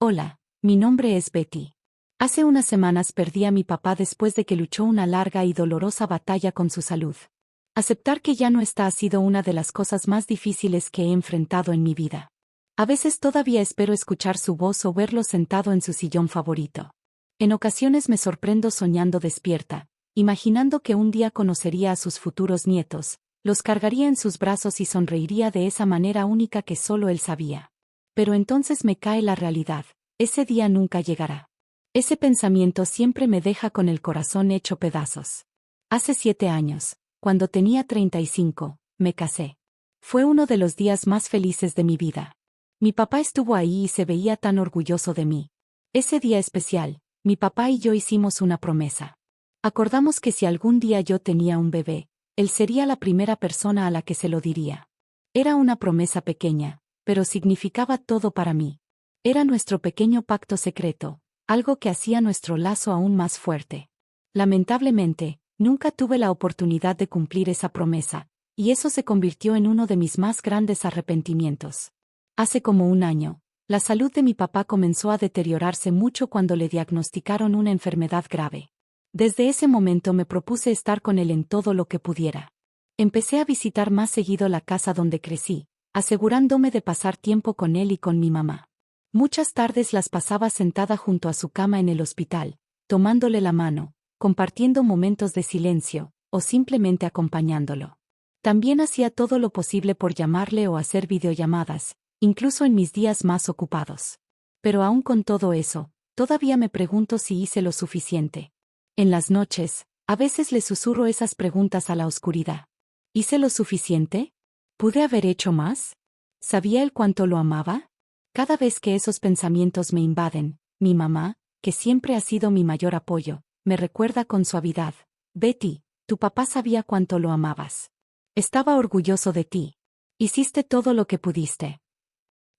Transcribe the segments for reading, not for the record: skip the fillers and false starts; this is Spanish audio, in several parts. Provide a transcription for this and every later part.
Hola, mi nombre es Betty. Hace unas semanas perdí a mi papá después de que luchó una larga y dolorosa batalla con su salud. Aceptar que ya no está ha sido una de las cosas más difíciles que he enfrentado en mi vida. A veces todavía espero escuchar su voz o verlo sentado en su sillón favorito. En ocasiones me sorprendo soñando despierta, imaginando que un día conocería a sus futuros nietos, los cargaría en sus brazos y sonreiría de esa manera única que solo él sabía. Pero entonces me cae la realidad, ese día nunca llegará. Ese pensamiento siempre me deja con el corazón hecho pedazos. Hace 7 años, cuando tenía 35, me casé. Fue uno de los días más felices de mi vida. Mi papá estuvo ahí y se veía tan orgulloso de mí. Ese día especial, mi papá y yo hicimos una promesa. Acordamos que si algún día yo tenía un bebé, él sería la primera persona a la que se lo diría. Era una promesa pequeña, pero significaba todo para mí. Era nuestro pequeño pacto secreto, algo que hacía nuestro lazo aún más fuerte. Lamentablemente, nunca tuve la oportunidad de cumplir esa promesa, y eso se convirtió en uno de mis más grandes arrepentimientos. Hace como un año, la salud de mi papá comenzó a deteriorarse mucho cuando le diagnosticaron una enfermedad grave. Desde ese momento me propuse estar con él en todo lo que pudiera. Empecé a visitar más seguido la casa donde crecí, asegurándome de pasar tiempo con él y con mi mamá. Muchas tardes las pasaba sentada junto a su cama en el hospital, tomándole la mano, compartiendo momentos de silencio, o simplemente acompañándolo. También hacía todo lo posible por llamarle o hacer videollamadas, incluso en mis días más ocupados. Pero aún con todo eso, todavía me pregunto si hice lo suficiente. En las noches, a veces le susurro esas preguntas a la oscuridad. ¿Hice lo suficiente? ¿Pude haber hecho más? ¿Sabía él cuánto lo amaba? Cada vez que esos pensamientos me invaden, mi mamá, que siempre ha sido mi mayor apoyo, me recuerda con suavidad: Betty, tu papá sabía cuánto lo amabas. Estaba orgulloso de ti. Hiciste todo lo que pudiste.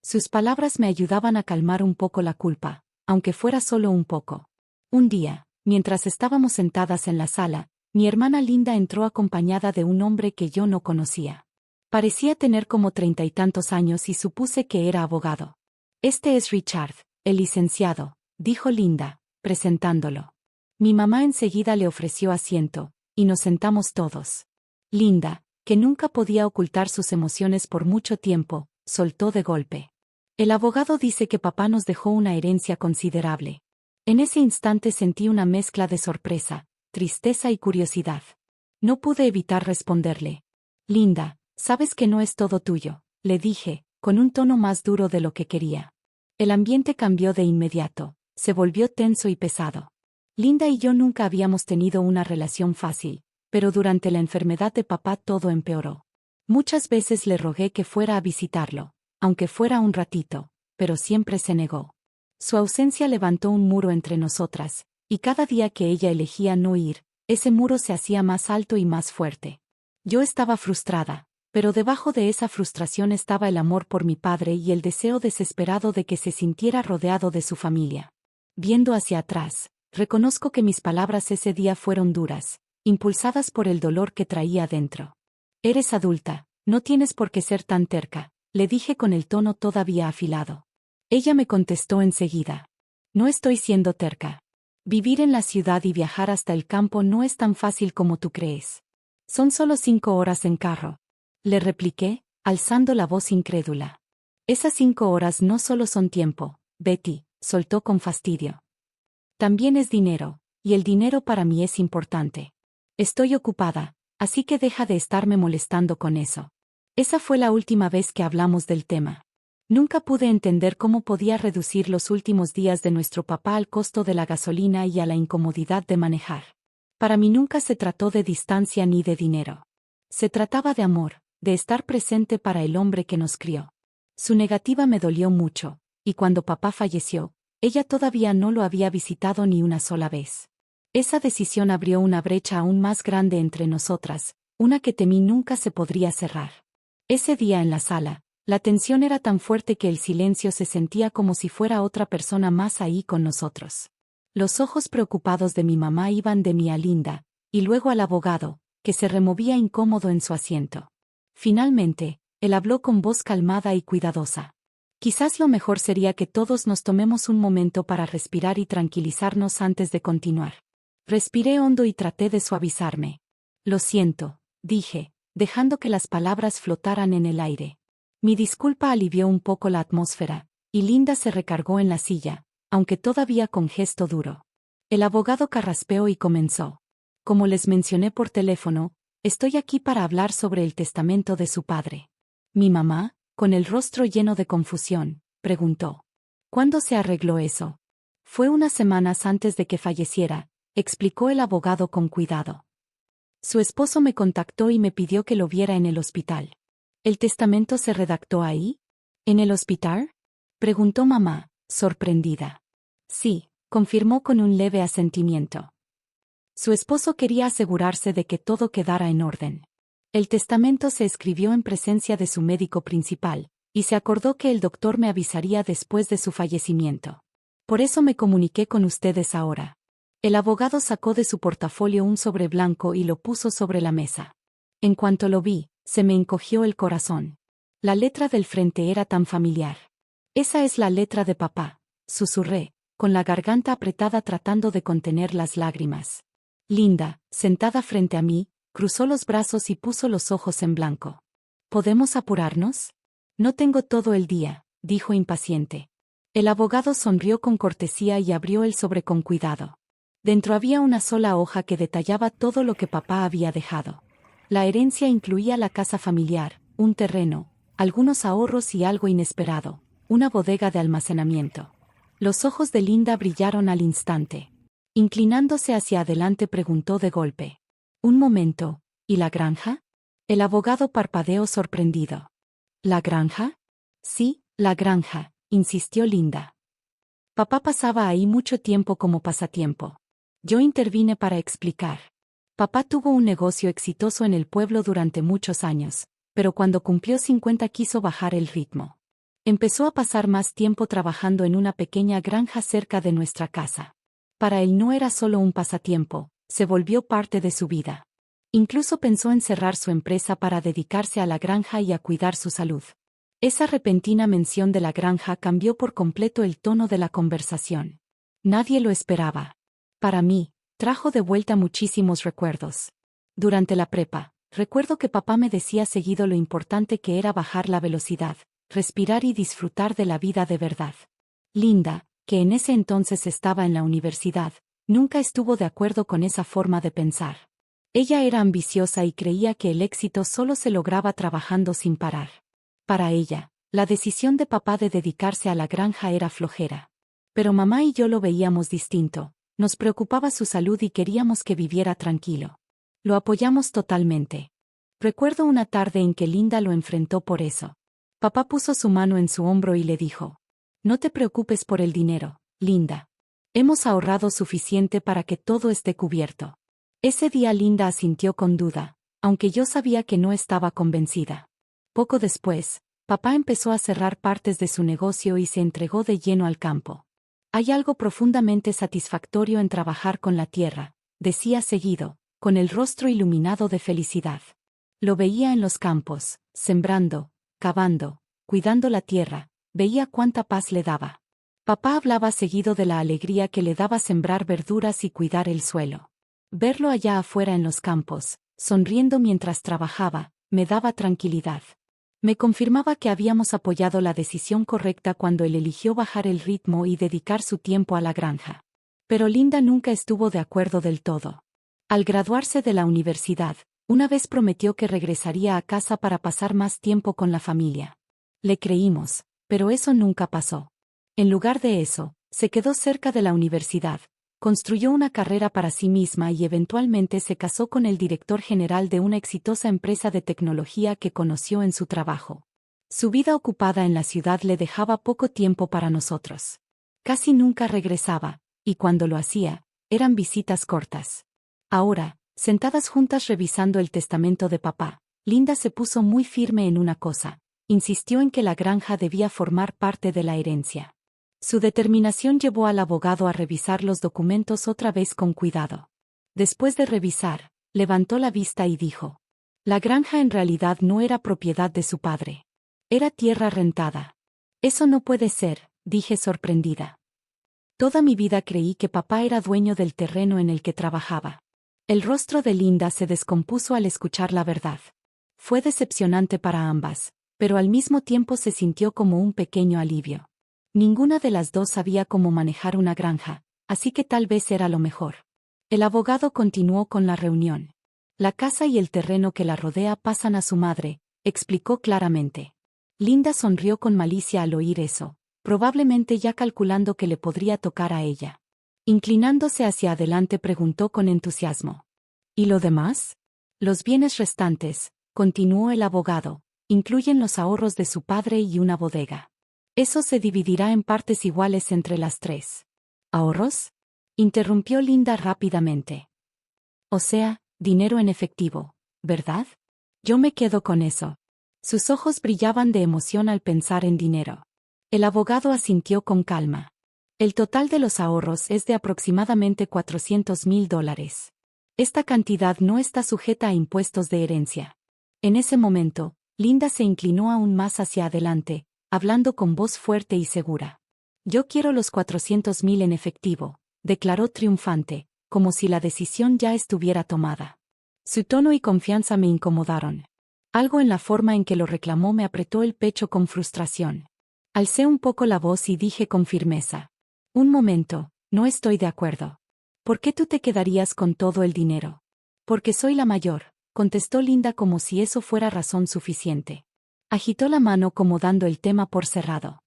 Sus palabras me ayudaban a calmar un poco la culpa, aunque fuera solo un poco. Un día, mientras estábamos sentadas en la sala, mi hermana Linda entró acompañada de un hombre que yo no conocía. Parecía tener como 30 y tantos años y supuse que era abogado. Este es Richard, el licenciado, dijo Linda, presentándolo. Mi mamá enseguida le ofreció asiento, y nos sentamos todos. Linda, que nunca podía ocultar sus emociones por mucho tiempo, soltó de golpe: el abogado dice que papá nos dejó una herencia considerable. En ese instante sentí una mezcla de sorpresa, tristeza y curiosidad. No pude evitar responderle. Linda, sabes que no es todo tuyo, le dije, con un tono más duro de lo que quería. El ambiente cambió de inmediato, se volvió tenso y pesado. Linda y yo nunca habíamos tenido una relación fácil, pero durante la enfermedad de papá todo empeoró. Muchas veces le rogué que fuera a visitarlo, aunque fuera un ratito, pero siempre se negó. Su ausencia levantó un muro entre nosotras, y cada día que ella elegía no ir, ese muro se hacía más alto y más fuerte. Yo estaba frustrada, pero debajo de esa frustración estaba el amor por mi padre y el deseo desesperado de que se sintiera rodeado de su familia. Viendo hacia atrás, reconozco que mis palabras ese día fueron duras, impulsadas por el dolor que traía dentro. Eres adulta, no tienes por qué ser tan terca, le dije con el tono todavía afilado. Ella me contestó enseguida: no estoy siendo terca. Vivir en la ciudad y viajar hasta el campo no es tan fácil como tú crees. Son solo 5 horas en carro. Le repliqué, alzando la voz incrédula. Esas 5 horas no solo son tiempo, Betty, soltó con fastidio. También es dinero, y el dinero para mí es importante. Estoy ocupada, así que deja de estarme molestando con eso. Esa fue la última vez que hablamos del tema. Nunca pude entender cómo podía reducir los últimos días de nuestro papá al costo de la gasolina y a la incomodidad de manejar. Para mí nunca se trató de distancia ni de dinero. Se trataba de amor, de estar presente para el hombre que nos crió. Su negativa me dolió mucho, y cuando papá falleció, ella todavía no lo había visitado ni una sola vez. Esa decisión abrió una brecha aún más grande entre nosotras, una que temí nunca se podría cerrar. Ese día en la sala, la tensión era tan fuerte que el silencio se sentía como si fuera otra persona más ahí con nosotros. Los ojos preocupados de mi mamá iban de mí a Linda, y luego al abogado, que se removía incómodo en su asiento. Finalmente, él habló con voz calmada y cuidadosa. Quizás lo mejor sería que todos nos tomemos un momento para respirar y tranquilizarnos antes de continuar. Respiré hondo y traté de suavizarme. Lo siento, dije, dejando que las palabras flotaran en el aire. Mi disculpa alivió un poco la atmósfera, y Linda se recargó en la silla, aunque todavía con gesto duro. El abogado carraspeó y comenzó. Como les mencioné por teléfono, estoy aquí para hablar sobre el testamento de su padre. Mi mamá, con el rostro lleno de confusión, preguntó. ¿Cuándo se arregló eso? Fue unas semanas antes de que falleciera, explicó el abogado con cuidado. Su esposo me contactó y me pidió que lo viera en el hospital. ¿El testamento se redactó ahí? ¿En el hospital? Preguntó mamá, sorprendida. Sí, confirmó con un leve asentimiento. Su esposo quería asegurarse de que todo quedara en orden. El testamento se escribió en presencia de su médico principal, y se acordó que el doctor me avisaría después de su fallecimiento. Por eso me comuniqué con ustedes ahora. El abogado sacó de su portafolio un sobre blanco y lo puso sobre la mesa. En cuanto lo vi, se me encogió el corazón. La letra del frente era tan familiar. Esa es la letra de papá, susurré, con la garganta apretada tratando de contener las lágrimas. Linda, sentada frente a mí, cruzó los brazos y puso los ojos en blanco. ¿Podemos apurarnos? No tengo todo el día, dijo impaciente. El abogado sonrió con cortesía y abrió el sobre con cuidado. Dentro había una sola hoja que detallaba todo lo que papá había dejado. La herencia incluía la casa familiar, un terreno, algunos ahorros y algo inesperado, una bodega de almacenamiento. Los ojos de Linda brillaron al instante. Inclinándose hacia adelante preguntó de golpe. Un momento, ¿y la granja? El abogado parpadeó sorprendido. ¿La granja? Sí, la granja, insistió Linda. Papá pasaba ahí mucho tiempo como pasatiempo. Yo intervine para explicar. Papá tuvo un negocio exitoso en el pueblo durante muchos años, pero cuando cumplió 50 quiso bajar el ritmo. Empezó a pasar más tiempo trabajando en una pequeña granja cerca de nuestra casa. Para él no era solo un pasatiempo, se volvió parte de su vida. Incluso pensó en cerrar su empresa para dedicarse a la granja y a cuidar su salud. Esa repentina mención de la granja cambió por completo el tono de la conversación. Nadie lo esperaba. Para mí, trajo de vuelta muchísimos recuerdos. Durante la prepa, recuerdo que papá me decía seguido lo importante que era bajar la velocidad, respirar y disfrutar de la vida de verdad. Linda, que en ese entonces estaba en la universidad, nunca estuvo de acuerdo con esa forma de pensar. Ella era ambiciosa y creía que el éxito solo se lograba trabajando sin parar. Para ella, la decisión de papá de dedicarse a la granja era flojera. Pero mamá y yo lo veíamos distinto, nos preocupaba su salud y queríamos que viviera tranquilo. Lo apoyamos totalmente. Recuerdo una tarde en que Linda lo enfrentó por eso. Papá puso su mano en su hombro y le dijo: No te preocupes por el dinero, Linda. Hemos ahorrado suficiente para que todo esté cubierto. Ese día Linda asintió con duda, aunque yo sabía que no estaba convencida. Poco después, papá empezó a cerrar partes de su negocio y se entregó de lleno al campo. Hay algo profundamente satisfactorio en trabajar con la tierra, decía seguido, con el rostro iluminado de felicidad. Lo veía en los campos, sembrando, cavando, cuidando la tierra, veía cuánta paz le daba. Papá hablaba seguido de la alegría que le daba sembrar verduras y cuidar el suelo. Verlo allá afuera en los campos, sonriendo mientras trabajaba, me daba tranquilidad. Me confirmaba que habíamos apoyado la decisión correcta cuando él eligió bajar el ritmo y dedicar su tiempo a la granja. Pero Linda nunca estuvo de acuerdo del todo. Al graduarse de la universidad, una vez prometió que regresaría a casa para pasar más tiempo con la familia. Le creímos, pero eso nunca pasó. En lugar de eso, se quedó cerca de la universidad, construyó una carrera para sí misma y eventualmente se casó con el director general de una exitosa empresa de tecnología que conoció en su trabajo. Su vida ocupada en la ciudad le dejaba poco tiempo para nosotros. Casi nunca regresaba, y cuando lo hacía, eran visitas cortas. Ahora, sentadas juntas revisando el testamento de papá, Linda se puso muy firme en una cosa: insistió en que la granja debía formar parte de la herencia. Su determinación llevó al abogado a revisar los documentos otra vez con cuidado. Después de revisar, levantó la vista y dijo: La granja en realidad no era propiedad de su padre. Era tierra rentada. Eso no puede ser, dije sorprendida. Toda mi vida creí que papá era dueño del terreno en el que trabajaba. El rostro de Linda se descompuso al escuchar la verdad. Fue decepcionante para ambas, pero al mismo tiempo se sintió como un pequeño alivio. Ninguna de las dos sabía cómo manejar una granja, así que tal vez era lo mejor. El abogado continuó con la reunión. La casa y el terreno que la rodea pasan a su madre, explicó claramente. Linda sonrió con malicia al oír eso, probablemente ya calculando que le podría tocar a ella. Inclinándose hacia adelante preguntó con entusiasmo. ¿Y lo demás? Los bienes restantes, continuó el abogado, incluyen los ahorros de su padre y una bodega. Eso se dividirá en partes iguales entre las tres. ¿Ahorros? Interrumpió Linda rápidamente. O sea, dinero en efectivo, ¿verdad? Yo me quedo con eso. Sus ojos brillaban de emoción al pensar en dinero. El abogado asintió con calma. El total de los ahorros es de aproximadamente $400,000. Esta cantidad no está sujeta a impuestos de herencia. En ese momento, Linda se inclinó aún más hacia adelante, hablando con voz fuerte y segura. Yo quiero los 400,000 en efectivo, declaró triunfante, como si la decisión ya estuviera tomada. Su tono y confianza me incomodaron. Algo en la forma en que lo reclamó me apretó el pecho con frustración. Alcé un poco la voz y dije con firmeza. Un momento, no estoy de acuerdo. ¿Por qué tú te quedarías con todo el dinero? Porque soy la mayor, contestó Linda como si eso fuera razón suficiente. Agitó la mano como dando el tema por cerrado.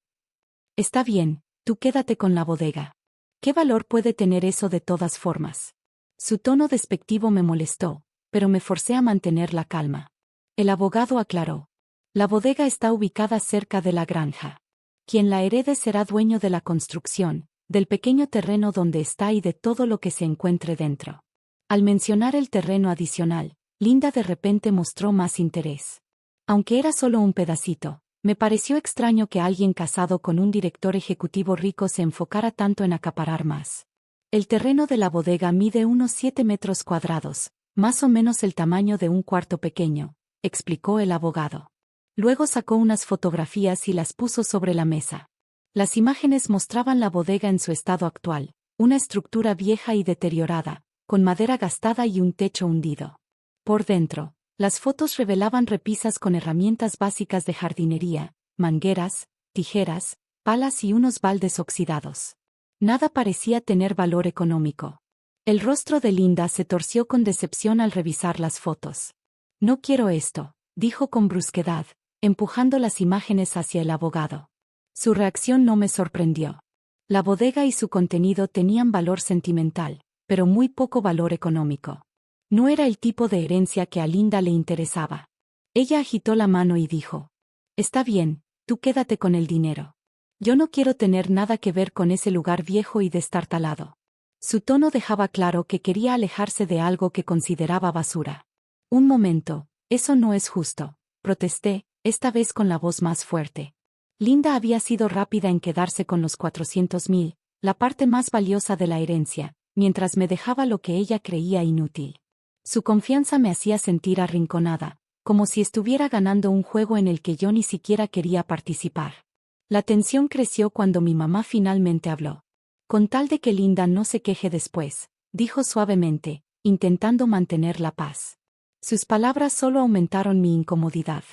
Está bien, tú quédate con la bodega. ¿Qué valor puede tener eso de todas formas? Su tono despectivo me molestó, pero me forcé a mantener la calma. El abogado aclaró. La bodega está ubicada cerca de la granja. Quien la herede será dueño de la construcción, del pequeño terreno donde está y de todo lo que se encuentre dentro. Al mencionar el terreno adicional, Linda de repente mostró más interés. Aunque era solo un pedacito, me pareció extraño que alguien casado con un director ejecutivo rico se enfocara tanto en acaparar más. El terreno de la bodega mide unos 7 metros cuadrados, más o menos el tamaño de un cuarto pequeño, explicó el abogado. Luego sacó unas fotografías y las puso sobre la mesa. Las imágenes mostraban la bodega en su estado actual, una estructura vieja y deteriorada, con madera gastada y un techo hundido. Por dentro, las fotos revelaban repisas con herramientas básicas de jardinería, mangueras, tijeras, palas y unos baldes oxidados. Nada parecía tener valor económico. El rostro de Linda se torció con decepción al revisar las fotos. No quiero esto, dijo con brusquedad, empujando las imágenes hacia el abogado. Su reacción no me sorprendió. La bodega y su contenido tenían valor sentimental, pero muy poco valor económico. No era el tipo de herencia que a Linda le interesaba. Ella agitó la mano y dijo: Está bien, tú quédate con el dinero. Yo no quiero tener nada que ver con ese lugar viejo y destartalado. Su tono dejaba claro que quería alejarse de algo que consideraba basura. Un momento, eso no es justo, protesté, esta vez con la voz más fuerte. Linda había sido rápida en quedarse con los 400,000, la parte más valiosa de la herencia, mientras me dejaba lo que ella creía inútil. Su confianza me hacía sentir arrinconada, como si estuviera ganando un juego en el que yo ni siquiera quería participar. La tensión creció cuando mi mamá finalmente habló. Con tal de que Linda no se queje después, dijo suavemente, intentando mantener la paz. Sus palabras solo aumentaron mi incomodidad.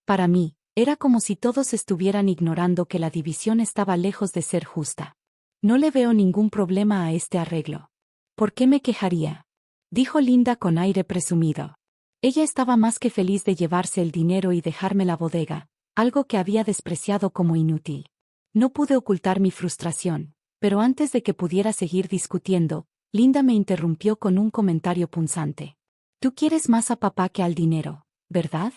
Para mí, era como si todos estuvieran ignorando que la división estaba lejos de ser justa. No le veo ningún problema a este arreglo. ¿Por qué me quejaría?, dijo Linda con aire presumido. Ella estaba más que feliz de llevarse el dinero y dejarme la bodega, algo que había despreciado como inútil. No pude ocultar mi frustración, pero antes de que pudiera seguir discutiendo, Linda me interrumpió con un comentario punzante. Tú quieres más a papá que al dinero, ¿verdad?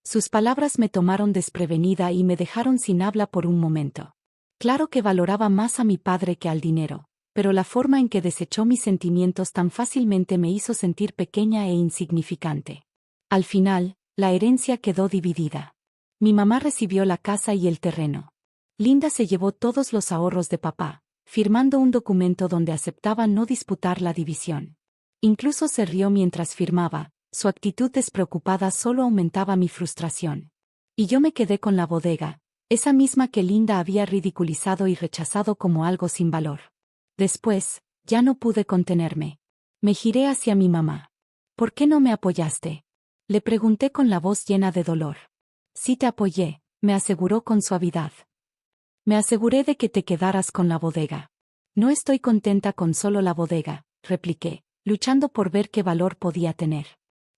Sus palabras me tomaron desprevenida y me dejaron sin habla por un momento. Claro que valoraba más a mi padre que al dinero, pero la forma en que desechó mis sentimientos tan fácilmente me hizo sentir pequeña e insignificante. Al final, la herencia quedó dividida. Mi mamá recibió la casa y el terreno. Linda se llevó todos los ahorros de papá, firmando un documento donde aceptaba no disputar la división. Incluso se rió mientras firmaba, su actitud despreocupada solo aumentaba mi frustración. Y yo me quedé con la bodega, Esa misma que Linda había ridiculizado y rechazado como algo sin valor. Después, ya no pude contenerme. Me giré hacia mi mamá. ¿Por qué no me apoyaste? Le pregunté con la voz llena de dolor. Sí te apoyé, me aseguró con suavidad. Me aseguré de que te quedaras con la bodega. No estoy contenta con solo la bodega, repliqué, luchando por ver qué valor podía tener.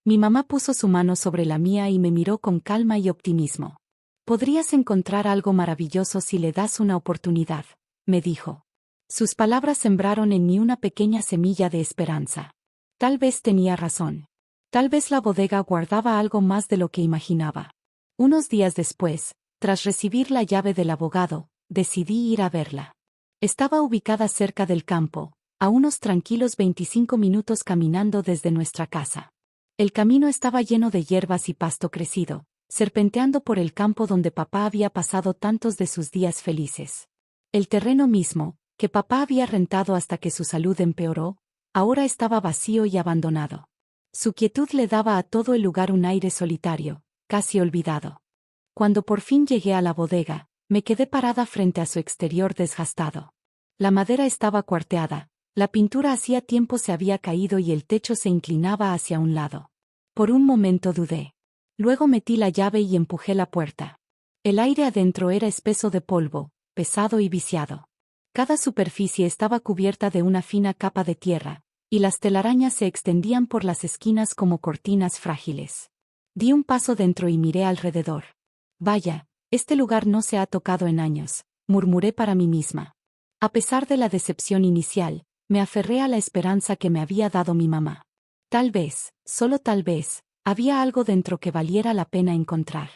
Mi mamá puso su mano sobre la mía y me miró con calma y optimismo. Podrías encontrar algo maravilloso si le das una oportunidad, me dijo. Sus palabras sembraron en mí una pequeña semilla de esperanza. Tal vez tenía razón. Tal vez la bodega guardaba algo más de lo que imaginaba. Unos días después, tras recibir la llave del abogado, decidí ir a verla. Estaba ubicada cerca del campo, a unos tranquilos 25 minutos caminando desde nuestra casa. El camino estaba lleno de hierbas y pasto crecido, serpenteando por el campo donde papá había pasado tantos de sus días felices. El terreno mismo, que papá había rentado hasta que su salud empeoró, ahora estaba vacío y abandonado. Su quietud le daba a todo el lugar un aire solitario, casi olvidado. Cuando por fin llegué a la bodega, me quedé parada frente a su exterior desgastado. La madera estaba cuarteada, la pintura hacía tiempo se había caído y el techo se inclinaba hacia un lado. Por un momento dudé. Luego metí la llave y empujé la puerta. El aire adentro era espeso de polvo, pesado y viciado. Cada superficie estaba cubierta de una fina capa de tierra, y las telarañas se extendían por las esquinas como cortinas frágiles. Di un paso dentro y miré alrededor. Vaya, este lugar no se ha tocado en años, murmuré para mí misma. A pesar de la decepción inicial, me aferré a la esperanza que me había dado mi mamá. Tal vez, solo tal vez, había algo dentro que valiera la pena encontrar.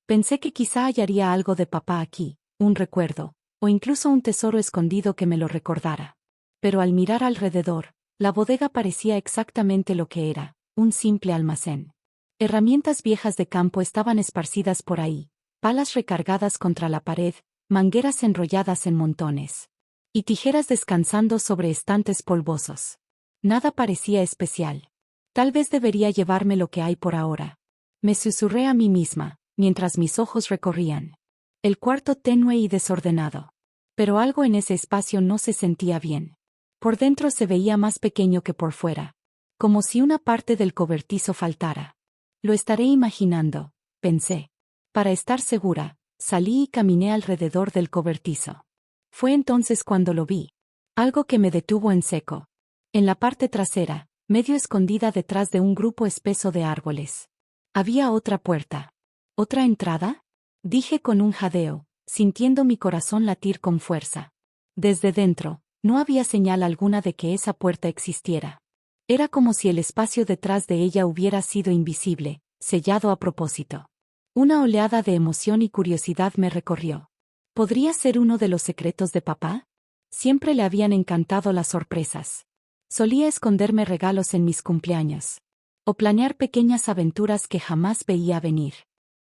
Pensé que quizá hallaría algo de papá aquí, un recuerdo, o incluso un tesoro escondido que me lo recordara. Pero al mirar alrededor, la bodega parecía exactamente lo que era, un simple almacén. Herramientas viejas de campo estaban esparcidas por ahí, palas recargadas contra la pared, mangueras enrolladas en montones. Y tijeras descansando sobre estantes polvosos. Nada parecía especial. Tal vez debería llevarme lo que hay por ahora. Me susurré a mí misma, mientras mis ojos recorrían el cuarto tenue y desordenado. Pero algo en ese espacio no se sentía bien. Por dentro se veía más pequeño que por fuera. Como si una parte del cobertizo faltara. Lo estaré imaginando, pensé. Para estar segura, salí y caminé alrededor del cobertizo. Fue entonces cuando lo vi. Algo que me detuvo en seco. En la parte trasera, medio escondida detrás de un grupo espeso de árboles. Había otra puerta. ¿Otra entrada? Dije con un jadeo, sintiendo mi corazón latir con fuerza. Desde dentro, no había señal alguna de que esa puerta existiera. Era como si el espacio detrás de ella hubiera sido invisible, sellado a propósito. Una oleada de emoción y curiosidad me recorrió. ¿Podría ser uno de los secretos de papá? Siempre le habían encantado las sorpresas. Solía esconderme regalos en mis cumpleaños. O planear pequeñas aventuras que jamás veía venir.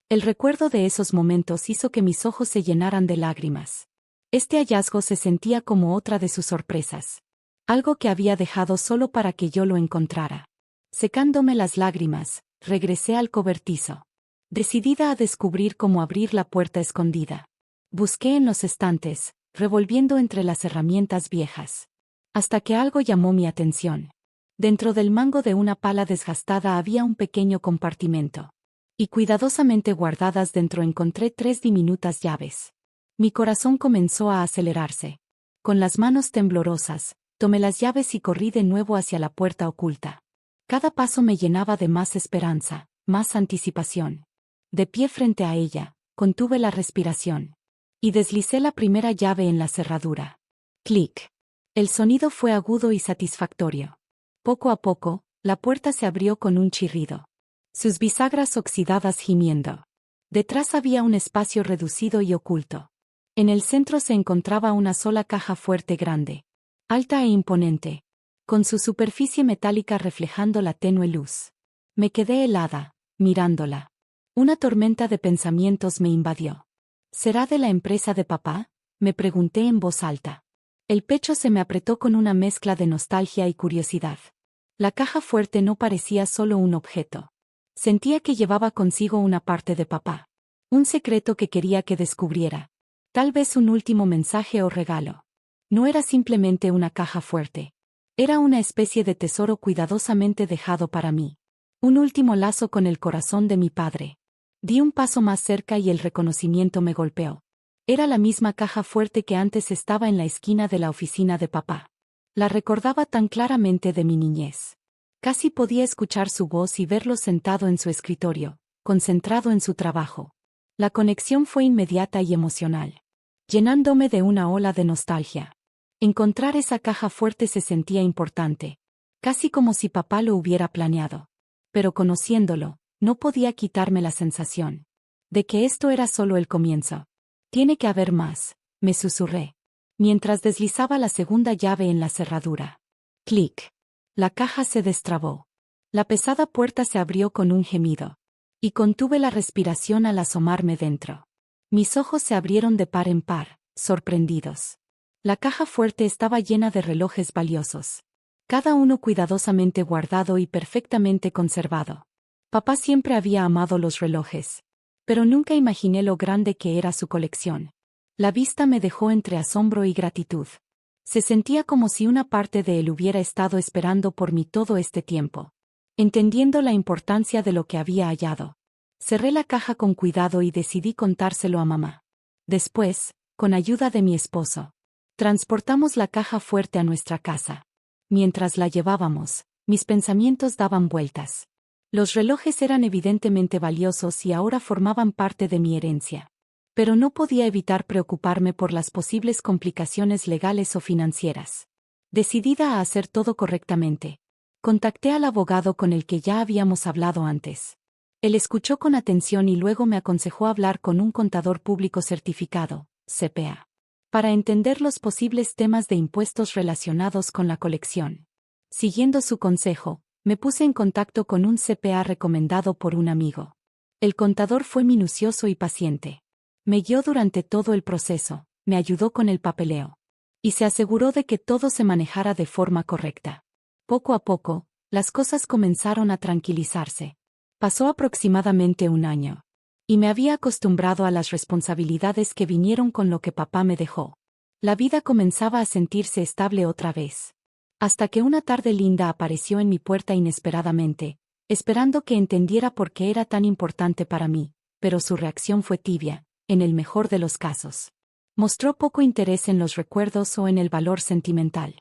El recuerdo de esos momentos hizo que mis ojos se llenaran de lágrimas. Este hallazgo se sentía como otra de sus sorpresas. Algo que había dejado solo para que yo lo encontrara. Secándome las lágrimas, regresé al cobertizo. Decidida a descubrir cómo abrir la puerta escondida. Busqué en los estantes, revolviendo entre las herramientas viejas. Hasta que algo llamó mi atención. Dentro del mango de una pala desgastada había un pequeño compartimento. Y cuidadosamente guardadas dentro encontré 3 diminutas llaves. Mi corazón comenzó a acelerarse. Con las manos temblorosas, tomé las llaves y corrí de nuevo hacia la puerta oculta. Cada paso me llenaba de más esperanza, más anticipación. De pie frente a ella, contuve la respiración. Y deslicé la primera llave en la cerradura. Clic. El sonido fue agudo y satisfactorio. Poco a poco, la puerta se abrió con un chirrido. Sus bisagras oxidadas gimiendo. Detrás había un espacio reducido y oculto. En el centro se encontraba una sola caja fuerte grande. Alta e imponente. Con su superficie metálica reflejando la tenue luz. Me quedé helada, mirándola. Una tormenta de pensamientos me invadió. ¿Será de la empresa de papá? Me pregunté en voz alta. El pecho se me apretó con una mezcla de nostalgia y curiosidad. La caja fuerte no parecía solo un objeto. Sentía que llevaba consigo una parte de papá. Un secreto que quería que descubriera. Tal vez un último mensaje o regalo. No era simplemente una caja fuerte. Era una especie de tesoro cuidadosamente dejado para mí. Un último lazo con el corazón de mi padre. Di un paso más cerca y el reconocimiento me golpeó. Era la misma caja fuerte que antes estaba en la esquina de la oficina de papá. La recordaba tan claramente de mi niñez. Casi podía escuchar su voz y verlo sentado en su escritorio, concentrado en su trabajo. La conexión fue inmediata y emocional, llenándome de una ola de nostalgia. Encontrar esa caja fuerte se sentía importante, casi como si papá lo hubiera planeado. Pero conociéndolo, no podía quitarme la sensación de que esto era solo el comienzo. Tiene que haber más, me susurré, mientras deslizaba la segunda llave en la cerradura. Clic. La caja se destrabó. La pesada puerta se abrió con un gemido. Y contuve la respiración al asomarme dentro. Mis ojos se abrieron de par en par, sorprendidos. La caja fuerte estaba llena de relojes valiosos. Cada uno cuidadosamente guardado y perfectamente conservado. Papá siempre había amado los relojes. Pero nunca imaginé lo grande que era su colección. La vista me dejó entre asombro y gratitud. Se sentía como si una parte de él hubiera estado esperando por mí todo este tiempo. Entendiendo la importancia de lo que había hallado. Cerré la caja con cuidado y decidí contárselo a mamá. Después, con ayuda de mi esposo, transportamos la caja fuerte a nuestra casa. Mientras la llevábamos, mis pensamientos daban vueltas. Los relojes eran evidentemente valiosos y ahora formaban parte de mi herencia. Pero no podía evitar preocuparme por las posibles complicaciones legales o financieras. Decidida a hacer todo correctamente, contacté al abogado con el que ya habíamos hablado antes. Él escuchó con atención y luego me aconsejó hablar con un contador público certificado, CPA, para entender los posibles temas de impuestos relacionados con la colección. Siguiendo su consejo, me puse en contacto con un CPA recomendado por un amigo. El contador fue minucioso y paciente. Me guió durante todo el proceso, me ayudó con el papeleo. Y se aseguró de que todo se manejara de forma correcta. Poco a poco, las cosas comenzaron a tranquilizarse. Pasó aproximadamente un año. Y me había acostumbrado a las responsabilidades que vinieron con lo que papá me dejó. La vida comenzaba a sentirse estable otra vez. Hasta que una tarde Linda apareció en mi puerta inesperadamente, esperando que entendiera por qué era tan importante para mí, pero su reacción fue tibia, en el mejor de los casos. Mostró poco interés en los recuerdos o en el valor sentimental.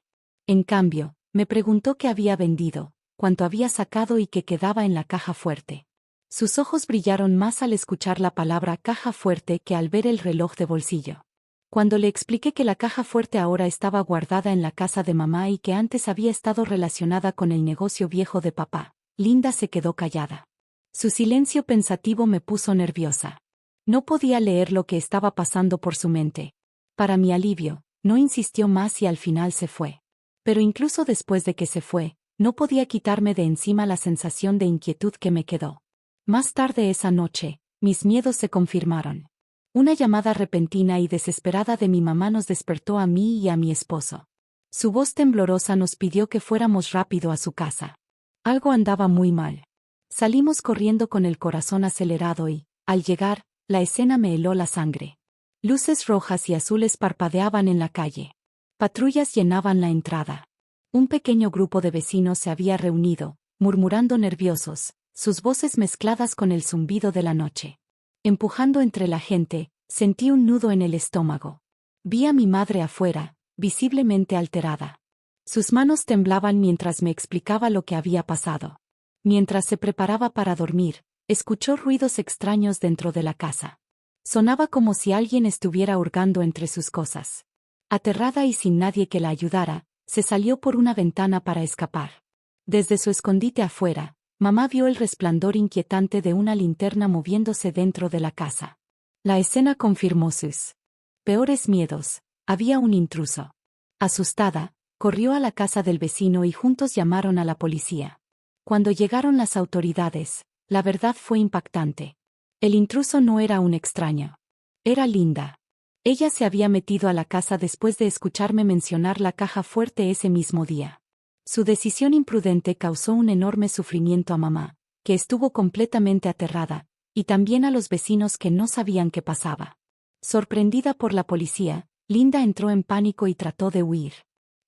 En cambio, me preguntó qué había vendido, cuánto había sacado y qué quedaba en la caja fuerte. Sus ojos brillaron más al escuchar la palabra caja fuerte que al ver el reloj de bolsillo. Cuando le expliqué que la caja fuerte ahora estaba guardada en la casa de mamá y que antes había estado relacionada con el negocio viejo de papá, Linda se quedó callada. Su silencio pensativo me puso nerviosa. No podía leer lo que estaba pasando por su mente. Para mi alivio, no insistió más y al final se fue. Pero incluso después de que se fue, no podía quitarme de encima la sensación de inquietud que me quedó. Más tarde esa noche, mis miedos se confirmaron. Una llamada repentina y desesperada de mi mamá nos despertó a mí y a mi esposo. Su voz temblorosa nos pidió que fuéramos rápido a su casa. Algo andaba muy mal. Salimos corriendo con el corazón acelerado y, al llegar, la escena me heló la sangre. Luces rojas y azules parpadeaban en la calle. Patrullas llenaban la entrada. Un pequeño grupo de vecinos se había reunido, murmurando nerviosos, sus voces mezcladas con el zumbido de la noche. Empujando entre la gente, sentí un nudo en el estómago. Vi a mi madre afuera, visiblemente alterada. Sus manos temblaban mientras me explicaba lo que había pasado. Mientras se preparaba para dormir, escuchó ruidos extraños dentro de la casa. Sonaba como si alguien estuviera hurgando entre sus cosas. Aterrada y sin nadie que la ayudara, se salió por una ventana para escapar. Desde su escondite afuera, mamá vio el resplandor inquietante de una linterna moviéndose dentro de la casa. La escena confirmó sus peores miedos. Había un intruso. Asustada, corrió a la casa del vecino y juntos llamaron a la policía. Cuando llegaron las autoridades, la verdad fue impactante. El intruso no era un extraño. Era Linda. Ella se había metido a la casa después de escucharme mencionar la caja fuerte ese mismo día. Su decisión imprudente causó un enorme sufrimiento a mamá, que estuvo completamente aterrada, y también a los vecinos que no sabían qué pasaba. Sorprendida por la policía, Linda entró en pánico y trató de huir.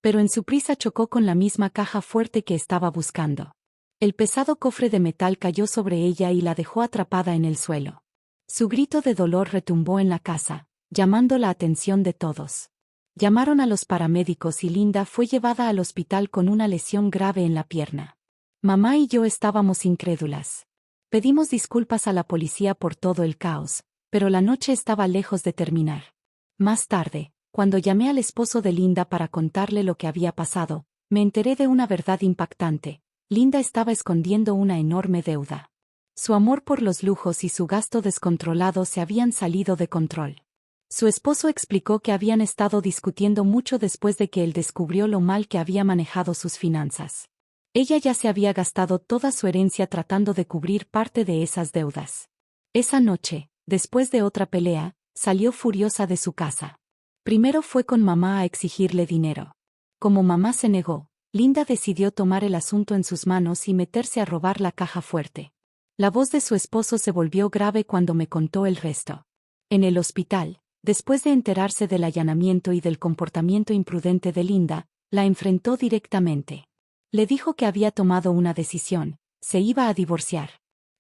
Pero en su prisa chocó con la misma caja fuerte que estaba buscando. El pesado cofre de metal cayó sobre ella y la dejó atrapada en el suelo. Su grito de dolor retumbó en la casa, llamando la atención de todos. Llamaron a los paramédicos y Linda fue llevada al hospital con una lesión grave en la pierna. Mamá y yo estábamos incrédulas. Pedimos disculpas a la policía por todo el caos, pero la noche estaba lejos de terminar. Más tarde, cuando llamé al esposo de Linda para contarle lo que había pasado, me enteré de una verdad impactante. Linda estaba escondiendo una enorme deuda. Su amor por los lujos y su gasto descontrolado se habían salido de control. Su esposo explicó que habían estado discutiendo mucho después de que él descubrió lo mal que había manejado sus finanzas. Ella ya se había gastado toda su herencia tratando de cubrir parte de esas deudas. Esa noche, después de otra pelea, salió furiosa de su casa. Primero fue con mamá a exigirle dinero. Como mamá se negó, Linda decidió tomar el asunto en sus manos y meterse a robar la caja fuerte. La voz de su esposo se volvió grave cuando me contó el resto. En el hospital, después de enterarse del allanamiento y del comportamiento imprudente de Linda, la enfrentó directamente. Le dijo que había tomado una decisión, se iba a divorciar.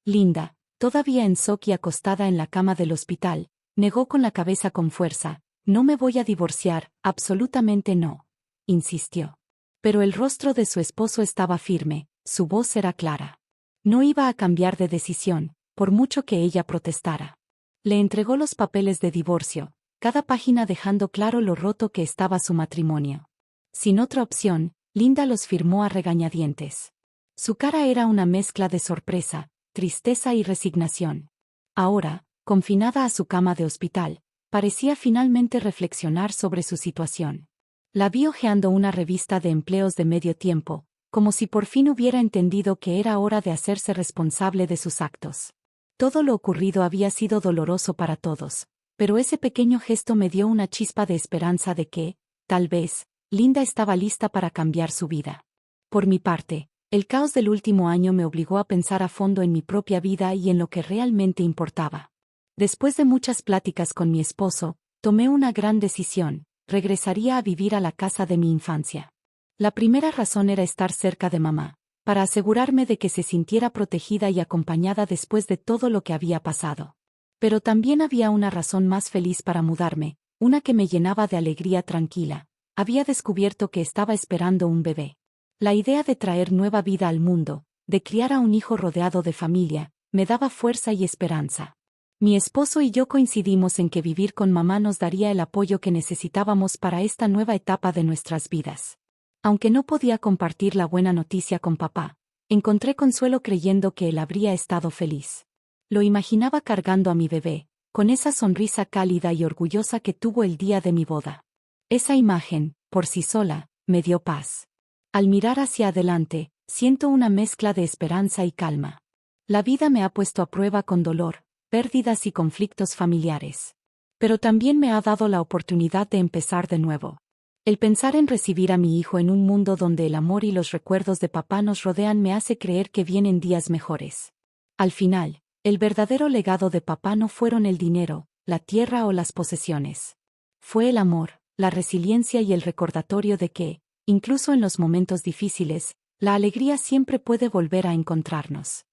Linda, todavía en shock y acostada en la cama del hospital, negó con la cabeza con fuerza: «No me voy a divorciar, absolutamente no», insistió. Pero el rostro de su esposo estaba firme, su voz era clara. No iba a cambiar de decisión, por mucho que ella protestara. Le entregó los papeles de divorcio, cada página dejando claro lo roto que estaba su matrimonio. Sin otra opción, Linda los firmó a regañadientes. Su cara era una mezcla de sorpresa, tristeza y resignación. Ahora, confinada a su cama de hospital, parecía finalmente reflexionar sobre su situación. La vi hojeando una revista de empleos de medio tiempo, como si por fin hubiera entendido que era hora de hacerse responsable de sus actos. Todo lo ocurrido había sido doloroso para todos, pero ese pequeño gesto me dio una chispa de esperanza de que, tal vez, Linda estaba lista para cambiar su vida. Por mi parte, el caos del último año me obligó a pensar a fondo en mi propia vida y en lo que realmente importaba. Después de muchas pláticas con mi esposo, tomé una gran decisión: regresaría a vivir a la casa de mi infancia. La primera razón era estar cerca de mamá, para asegurarme de que se sintiera protegida y acompañada después de todo lo que había pasado. Pero también había una razón más feliz para mudarme, una que me llenaba de alegría tranquila. Había descubierto que estaba esperando un bebé. La idea de traer nueva vida al mundo, de criar a un hijo rodeado de familia, me daba fuerza y esperanza. Mi esposo y yo coincidimos en que vivir con mamá nos daría el apoyo que necesitábamos para esta nueva etapa de nuestras vidas. Aunque no podía compartir la buena noticia con papá, encontré consuelo creyendo que él habría estado feliz. Lo imaginaba cargando a mi bebé, con esa sonrisa cálida y orgullosa que tuvo el día de mi boda. Esa imagen, por sí sola, me dio paz. Al mirar hacia adelante, siento una mezcla de esperanza y calma. La vida me ha puesto a prueba con dolor, pérdidas y conflictos familiares. Pero también me ha dado la oportunidad de empezar de nuevo. El pensar en recibir a mi hijo en un mundo donde el amor y los recuerdos de papá nos rodean me hace creer que vienen días mejores. Al final, el verdadero legado de papá no fueron el dinero, la tierra o las posesiones. Fue el amor, la resiliencia y el recordatorio de que, incluso en los momentos difíciles, la alegría siempre puede volver a encontrarnos.